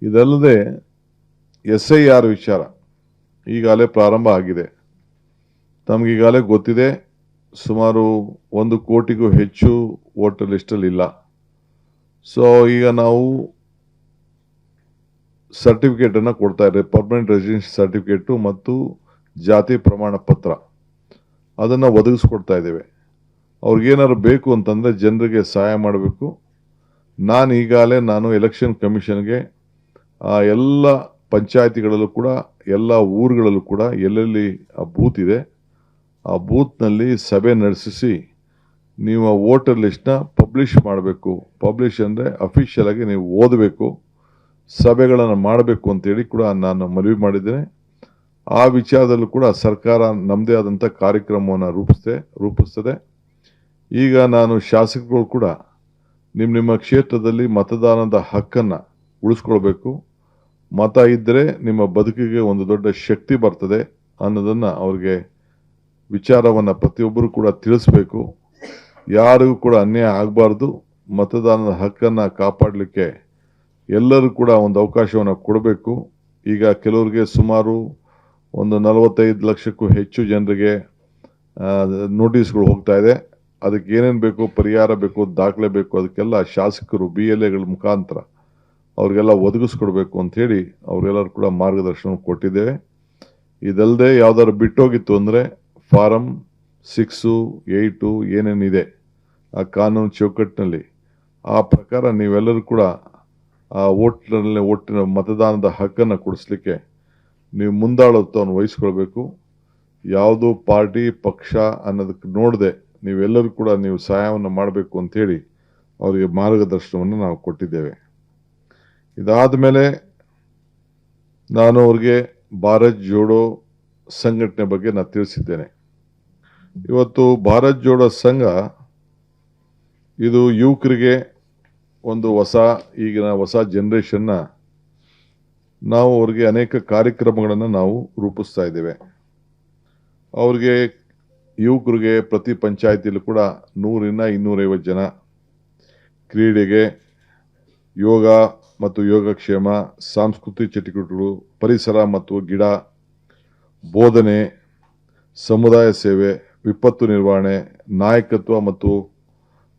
ಇದಲ್ಲದೆ SIR ವಿಚಾರ ಈಗಾಗಲೇ ಪ್ರಾರಂಭ ಆಗಿದೆ. ತಮಗೀಗಾಗಲೇ ಗೊತ್ತಿದೆ, ಸುಮಾರು 1 ಕೋಟಿಗೂ ಹೆಚ್ಚು ವೋಟರ್ ಲಿಸ್ಟಲ್ಲಿ ಇಲ್ಲ. ಸೊ ಈಗ ನಾವು ಸರ್ಟಿಫಿಕೇಟನ್ನು ಕೊಡ್ತಾ ಇದ್ದೇವೆ, ಪರ್ಮನೆಂಟ್ ರೆಸಿಡೆನ್ಸ್ ಸರ್ಟಿಫಿಕೇಟು ಮತ್ತು ಜಾತಿ ಪ್ರಮಾಣ ಪತ್ರ ಅದನ್ನು ಒದಗಿಸ್ಕೊಡ್ತಾ ಇದ್ದೇವೆ. ಅವ್ರಿಗೇನಾದ್ರು ಬೇಕು ಅಂತಂದರೆ ಜನರಿಗೆ ಸಹಾಯ ಮಾಡಬೇಕು. ನಾನು ಎಲೆಕ್ಷನ್ ಕಮಿಷನ್ಗೆ ಎಲ್ಲ ಪಂಚಾಯತಿಗಳಲ್ಲೂ ಕೂಡ, ಎಲ್ಲ ಊರುಗಳಲ್ಲೂ ಕೂಡ ಎಲ್ಲೆಲ್ಲಿ ಆ ಬೂತ್ ಇದೆ ಆ ಬೂತ್ನಲ್ಲಿ ಸಭೆ ನಡೆಸಿ ನೀವು ಆ ವೋಟರ್ ಲಿಸ್ಟ್ನ ಪಬ್ಲಿಷ್ ಮಾಡಬೇಕು. ಪಬ್ಲಿಷ್ ಅಂದರೆ ಅಫಿಷಿಯಲ್ ಆಗಿ ನೀವು ಓದಬೇಕು, ಸಭೆಗಳನ್ನು ಮಾಡಬೇಕು ಅಂತೇಳಿ ಕೂಡ ನಾನು ಮನವಿ ಮಾಡಿದ್ದೇನೆ. ಆ ವಿಚಾರದಲ್ಲೂ ಕೂಡ ಸರ್ಕಾರ ನಮ್ಮದೇ ಆದಂಥ ಕಾರ್ಯಕ್ರಮವನ್ನು ರೂಪಿಸ್ತದೆ. ಈಗ ನಾನು ಶಾಸಕರು ಕೂಡ ನಿಮ್ಮ ಕ್ಷೇತ್ರದಲ್ಲಿ ಮತದಾನದ ಹಕ್ಕನ್ನು ಉಳಿಸ್ಕೊಳ್ಬೇಕು. ಮತ ಇದ್ದರೆ ನಿಮ್ಮ ಬದುಕಿಗೆ ಒಂದು ದೊಡ್ಡ ಶಕ್ತಿ ಬರ್ತದೆ ಅನ್ನೋದನ್ನು ಅವ್ರಿಗೆ ವಿಚಾರವನ್ನು ಪ್ರತಿಯೊಬ್ಬರು ಕೂಡ ತಿಳಿಸ್ಬೇಕು. ಯಾರಿಗೂ ಕೂಡ ಅನ್ಯಾಯ ಆಗಬಾರ್ದು. ಮತದಾನದ ಹಕ್ಕನ್ನು ಕಾಪಾಡಲಿಕ್ಕೆ ಎಲ್ಲರೂ ಕೂಡ ಒಂದು ಅವಕಾಶವನ್ನು ಕೊಡಬೇಕು. ಈಗ ಕೆಲವರಿಗೆ ಸುಮಾರು ಒಂದು 45 ಲಕ್ಷಕ್ಕೂ ಹೆಚ್ಚು ಜನರಿಗೆ ನೋಟಿಸ್ಗಳು ಹೋಗ್ತಾ ಇದೆ. ಅದಕ್ಕೆ ಏನೇನು ಬೇಕು, ಪರಿಹಾರ ಬೇಕು, ದಾಖಲೆ ಬೇಕು, ಅದಕ್ಕೆಲ್ಲ ಶಾಸಕರು BLAಗಳ ಮುಖಾಂತರ ಅವ್ರಿಗೆಲ್ಲ ಒದಗಿಸ್ಕೊಡ್ಬೇಕು ಅಂಥೇಳಿ ಅವರೆಲ್ಲರೂ ಕೂಡ ಮಾರ್ಗದರ್ಶನ ಕೊಟ್ಟಿದ್ದೇವೆ. ಇದಲ್ಲದೆ ಯಾವುದಾದ್ರು ಬಿಟ್ಟೋಗಿತ್ತು ಅಂದರೆ ಫಾರಂ 6, 8 ಏನೇನಿದೆ ಆ ಕಾನೂನು ಚೌಕಟ್ಟಿನಲ್ಲಿ ಆ ಪ್ರಕಾರ ನೀವೆಲ್ಲರೂ ಕೂಡ ಆ ಓಟಿನ ಮತದಾನದ ಹಕ್ಕನ್ನು ಕೊಡಿಸ್ಲಿಕ್ಕೆ ನೀವು ಮುಂದಾಳತ್ವವನ್ನು ವಹಿಸ್ಕೊಳ್ಬೇಕು. ಯಾವುದು ಪಾರ್ಟಿ ಪಕ್ಷ ಅನ್ನೋದಕ್ಕೆ ನೋಡದೆ ನೀವೆಲ್ಲರೂ ಕೂಡ ನೀವು ಸಹಾಯವನ್ನು ಮಾಡಬೇಕು ಅಂಥೇಳಿ ಅವರಿಗೆ ಮಾರ್ಗದರ್ಶನವನ್ನು ನಾವು ಕೊಟ್ಟಿದ್ದೇವೆ. ಇದಾದ ಮೇಲೆ ನಾನು ಅವ್ರಿಗೆ ಭಾರತ್ ಜೋಡೋ ಸಂಘಟನೆ ಬಗ್ಗೆ ನಾನು ತಿಳಿಸಿದ್ದೇನೆ. ಇವತ್ತು ಭಾರತ್ ಜೋಡೋ ಸಂಘ ಇದು ಯುವಕರಿಗೆ ಒಂದು ಈಗಿನ ಹೊಸ ಜನ್ರೇಷನ್ನ ನಾವು ಅವ್ರಿಗೆ ಅನೇಕ ಕಾರ್ಯಕ್ರಮಗಳನ್ನು ನಾವು ರೂಪಿಸ್ತಾ ಇದ್ದೇವೆ. ಅವ್ರಿಗೆ ಯುವಕರಿಗೆ ಪ್ರತಿ ಪಂಚಾಯತಿಯಲ್ಲೂ ಕೂಡ 100ರಿಂದ 250 ಜನ ಕ್ರೀಡೆಗೆ, ಯೋಗ ಮತ್ತು ಯೋಗಕ್ಷೇಮ, ಸಾಂಸ್ಕೃತಿಕ ಚಟುವಟಿಕೆಗಳು, ಪರಿಸರ ಮತ್ತು ಗಿಡ, ಬೋಧನೆ, ಸಮುದಾಯ ಸೇವೆ, ವಿಪತ್ತು ನಿರ್ವಹಣೆ, ನಾಯಕತ್ವ ಮತ್ತು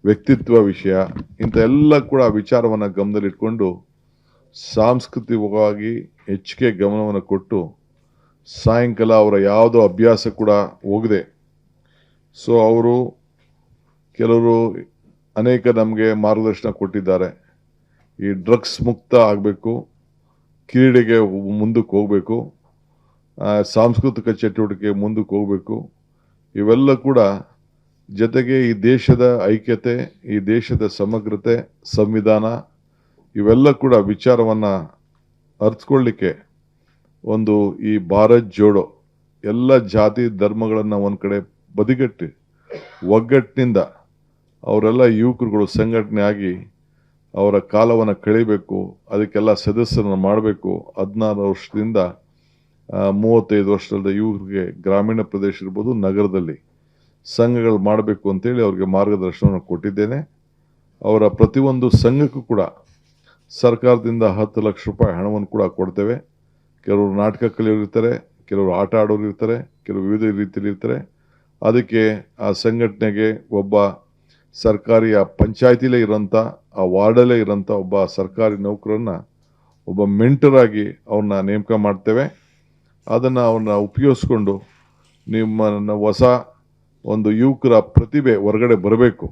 ವ್ಯಕ್ತಿತ್ವ ವಿಷಯ, ಇಂಥ ಎಲ್ಲ ಕೂಡ ವಿಚಾರವನ್ನು ಗಮನದಲ್ಲಿಟ್ಕೊಂಡು ಸಾಂಸ್ಕೃತಿಕವಾಗಿ ಹೆಚ್ಚಿಗೆ ಗಮನವನ್ನು ಕೊಟ್ಟು ಸಾಯಂಕಾಲ ಅವರ ಯಾವುದೋ ಅಭ್ಯಾಸ ಕೂಡ ಹೋಗದೆ, ಸೊ ಅವರು ಕೆಲವರು ಅನೇಕ ನಮಗೆ ಮಾರ್ಗದರ್ಶನ ಕೊಟ್ಟಿದ್ದಾರೆ. ಈ ಡ್ರಗ್ಸ್ ಮುಕ್ತ ಆಗಬೇಕು, ಕ್ರೀಡೆಗೆ ಮುಂದಕ್ಕೆ ಹೋಗಬೇಕು, ಸಾಂಸ್ಕೃತಿಕ ಚಟುವಟಿಕೆ ಮುಂದಕ್ಕೆ ಹೋಗಬೇಕು. ಇವೆಲ್ಲ ಕೂಡ ಜೊತೆಗೆ ಈ ದೇಶದ ಐಕ್ಯತೆ, ಈ ದೇಶದ ಸಮಗ್ರತೆ, ಸಂವಿಧಾನ ಇವೆಲ್ಲ ಕೂಡ ವಿಚಾರವನ್ನು ಅರ್ಥಕೊಳ್ಳಿಕ್ಕೆ ಒಂದು ಈ ಭಾರತ್ ಜೋಡೋ ಎಲ್ಲ ಜಾತಿ ಧರ್ಮಗಳನ್ನು ಒಂದು ಕಡೆ ಬದಿಗಟ್ಟಿ ಒಗ್ಗಟ್ಟಿನಿಂದ ಅವರೆಲ್ಲ ಯುವಕರುಗಳು ಸಂಘಟನೆ ಆಗಿ ಅವರ ಕಾಲವನ್ನು ಕಳಿಬೇಕು. ಅದಕ್ಕೆಲ್ಲ ಸದಸ್ಯರನ್ನು ಮಾಡಬೇಕು. 16 ವರ್ಷದಿಂದ 35 ವರ್ಷದ ಯುವಕರಿಗೆ ಗ್ರಾಮೀಣ ಪ್ರದೇಶ ಇರ್ಬೋದು, ನಗರದಲ್ಲಿ ಸಂಘಗಳು ಮಾಡಬೇಕು ಅಂತೇಳಿ ಅವ್ರಿಗೆ ಮಾರ್ಗದರ್ಶನವನ್ನು ಕೊಟ್ಟಿದ್ದೇನೆ. ಅವರ ಪ್ರತಿಯೊಂದು ಸಂಘಕ್ಕೂ ಕೂಡ ಸರ್ಕಾರದಿಂದ 10 ಲಕ್ಷ ರೂಪಾಯಿ ಹಣವನ್ನು ಕೂಡ ಕೊಡ್ತೇವೆ. ಕೆಲವರು ನಾಟಕ ಕಲಿಯೋರು ಇರ್ತಾರೆ, ಕೆಲವರು ಆಟ ಆಡೋರು ಇರ್ತಾರೆ, ಕೆಲವು ವಿವಿಧ ರೀತಿಯಲ್ಲಿ ಇರ್ತಾರೆ. ಅದಕ್ಕೆ ಆ ಸಂಘಟನೆಗೆ ಒಬ್ಬ ಸರ್ಕಾರಿ ಆ ಪಂಚಾಯತಿಲೇ ಇರೋಂಥ, ಆ ವಾರ್ಡಲ್ಲೇ ಇರೋಂಥ ಒಬ್ಬ ಸರ್ಕಾರಿ ನೌಕರನ್ನ ಒಬ್ಬ ಮೆಂಟರ್ ಆಗಿ ಅವ್ರನ್ನ ನೇಮಕ ಮಾಡ್ತೇವೆ. ಅದನ್ನು ಅವ್ರನ್ನ ಉಪಯೋಗಿಸ್ಕೊಂಡು ನಿಮ್ಮ ಹೊಸ ಒಂದು ಯುವಕರ ಪ್ರತಿಭೆ ಹೊರಗಡೆ ಬರಬೇಕು.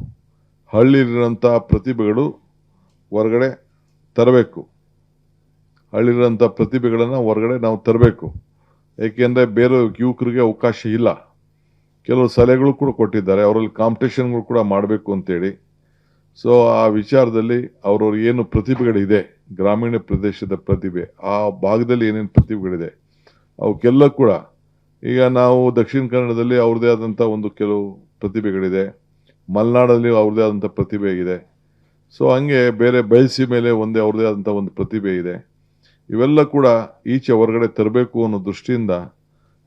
ಹಳ್ಳಿಲಿರೋಂಥ ಪ್ರತಿಭೆಗಳು ಹೊರಗಡೆ ತರಬೇಕು. ಹಳ್ಳಿರೋಂಥ ಪ್ರತಿಭೆಗಳನ್ನು ಹೊರಗಡೆ ನಾವು ತರಬೇಕು. ಏಕೆಂದರೆ ಬೇರೆ ಯುವಕರಿಗೆ ಅವಕಾಶ ಇಲ್ಲ. ಕೆಲವು ಸಲಹೆಗಳು ಕೂಡ ಕೊಟ್ಟಿದ್ದಾರೆ, ಅವರಲ್ಲಿ ಕಾಂಪಿಟೇಷನ್ಗಳು ಕೂಡ ಮಾಡಬೇಕು ಅಂತೇಳಿ. ಸೊ ಆ ವಿಚಾರದಲ್ಲಿ ಅವ್ರವ್ರಿಗೆ ಏನು ಪ್ರತಿಭೆಗಳಿದೆ, ಗ್ರಾಮೀಣ ಪ್ರದೇಶದ ಪ್ರತಿಭೆ, ಆ ಭಾಗದಲ್ಲಿ ಏನೇನು ಪ್ರತಿಭೆಗಳಿದೆ ಅವಕ್ಕೆಲ್ಲ ಕೂಡ ಈಗ ನಾವು ದಕ್ಷಿಣ ಕನ್ನಡದಲ್ಲಿ ಅವ್ರದ್ದೇ ಆದಂಥ ಒಂದು ಕೆಲವು ಪ್ರತಿಭೆಗಳಿದೆ, ಮಲೆನಾಡಲ್ಲಿ ಅವ್ರದ್ದೇ ಆದಂಥ ಪ್ರತಿಭೆ ಇದೆ. ಸೊ ಹಂಗೆ ಬೇರೆ ಬಯಸಿ ಮೇಲೆ ಒಂದೇ ಅವ್ರದ್ದೇ ಆದಂಥ ಒಂದು ಪ್ರತಿಭೆ ಇದೆ. ಇವೆಲ್ಲ ಕೂಡ ಈಚೆ ಹೊರಗಡೆ ತರಬೇಕು ಅನ್ನೋ ದೃಷ್ಟಿಯಿಂದ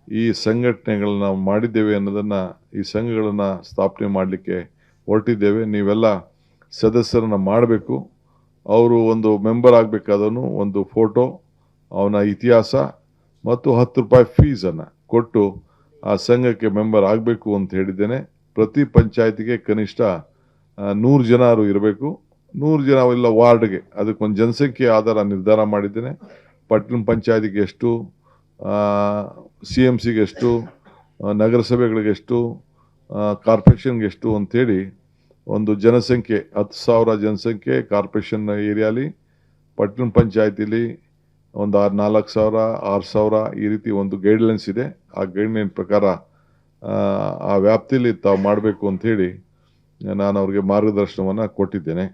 ಈ ಸಂಘಟನೆಗಳನ್ನ ಮಾಡಿದ್ದೇವೆ ಅನ್ನೋದನ್ನು, ಈ ಸಂಘಗಳನ್ನು ಸ್ಥಾಪನೆ ಮಾಡಲಿಕ್ಕೆ ಹೊರಟಿದ್ದೇವೆ. ನೀವೆಲ್ಲ ಸದಸ್ಯರನ್ನು ಮಾಡಬೇಕು. ಅವರು ಒಂದು ಮೆಂಬರ್ ಆಗಬೇಕಾದವನು ಒಂದು ಫೋಟೋ, ಅವನ ಇತಿಹಾಸ ಮತ್ತು 10 ರೂಪಾಯಿ ಫೀಸನ್ನು ಕೊಟ್ಟು ಆ ಸಂಘಕ್ಕೆ ಮೆಂಬರ್ ಆಗಬೇಕು ಅಂತ ಹೇಳಿದ್ದೇನೆ. ಪ್ರತಿ ಪಂಚಾಯತಿಗೆ ಕನಿಷ್ಠ 100 ಜನರು ಇರಬೇಕು. 100 ಜನ ಇಲ್ಲ ವಾರ್ಡ್ಗೆ, ಅದಕ್ಕೊಂದು ಜನಸಂಖ್ಯೆ ಆಧಾರ ನಿರ್ಧಾರ ಮಾಡಿದ್ದೇನೆ. ಪಟ್ಟಣ ಪಂಚಾಯತಿಗೆ ಎಷ್ಟು, CMCಗೆ ಎಷ್ಟು, ನಗರಸಭೆಗಳಿಗೆ ಎಷ್ಟು, ಕಾರ್ಪೊರೇಷನ್ಗೆ ಎಷ್ಟು ಅಂತೇಳಿ ಒಂದು ಜನಸಂಖ್ಯೆ 10,000 ಜನಸಂಖ್ಯೆ ಕಾರ್ಪೊರೇಷನ್ ಏರಿಯಾಲಿ, ಪಟ್ಟಣ ಪಂಚಾಯತಿಲಿ ಒಂದು 4,000 6,000 ಈ ರೀತಿ ಒಂದು ಗೈಡ್ಲೈನ್ಸ್ ಇದೆ. ಆ ಗೈಡ್ಲೈನ್ ಪ್ರಕಾರ ಆ ವ್ಯಾಪ್ತಿಯಲ್ಲಿ ತಾವು ಮಾಡಬೇಕು ಅಂಥೇಳಿ ನಾನು ಅವ್ರಿಗೆ ಮಾರ್ಗದರ್ಶನವನ್ನು ಕೊಟ್ಟಿದ್ದೇನೆ.